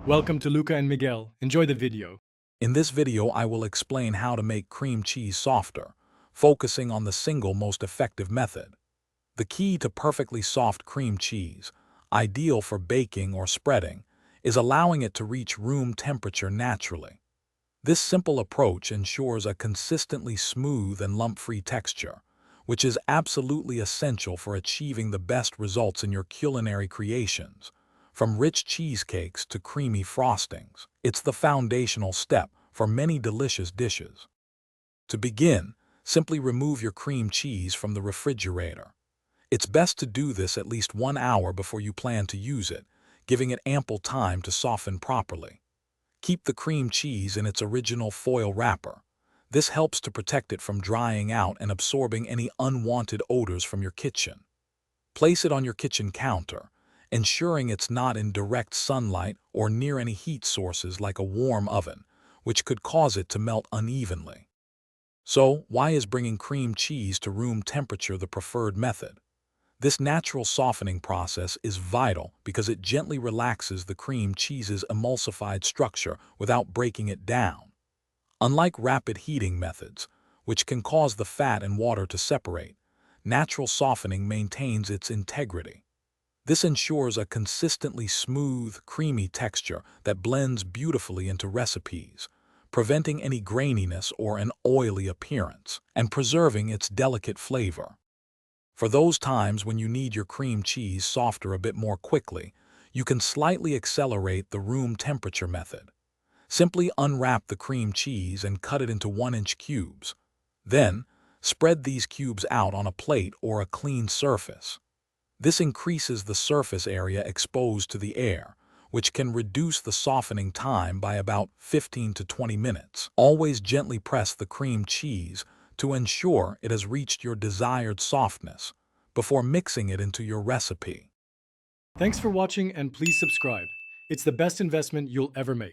Welcome to Luca and Miguel. Enjoy the video. In this video, I will explain how to make cream cheese softer, focusing on the single most effective method. The key to perfectly soft cream cheese, ideal for baking or spreading, is allowing it to reach room temperature naturally. This simple approach ensures a consistently smooth and lump-free texture, which is absolutely essential for achieving the best results in your culinary creations. From rich cheesecakes to creamy frostings, it's the foundational step for many delicious dishes. To begin, simply remove your cream cheese from the refrigerator. It's best to do this at least 1 hour before you plan to use it, giving it ample time to soften properly. Keep the cream cheese in its original foil wrapper. This helps to protect it from drying out and absorbing any unwanted odors from your kitchen. Place it on your kitchen counter, ensuring it's not in direct sunlight or near any heat sources like a warm oven, which could cause it to melt unevenly. So, why is bringing cream cheese to room temperature the preferred method? This natural softening process is vital because it gently relaxes the cream cheese's emulsified structure without breaking it down. Unlike rapid heating methods, which can cause the fat and water to separate, natural softening maintains its integrity. This ensures a consistently smooth, creamy texture that blends beautifully into recipes, preventing any graininess or an oily appearance, and preserving its delicate flavor. For those times when you need your cream cheese softer a bit more quickly, you can slightly accelerate the room temperature method. Simply unwrap the cream cheese and cut it into 1-inch cubes. Then, spread these cubes out on a plate or a clean surface. This increases the surface area exposed to the air, which can reduce the softening time by about 15 to 20 minutes. Always gently press the cream cheese to ensure it has reached your desired softness before mixing it into your recipe. Thanks for watching and please subscribe. It's the best investment you'll ever make.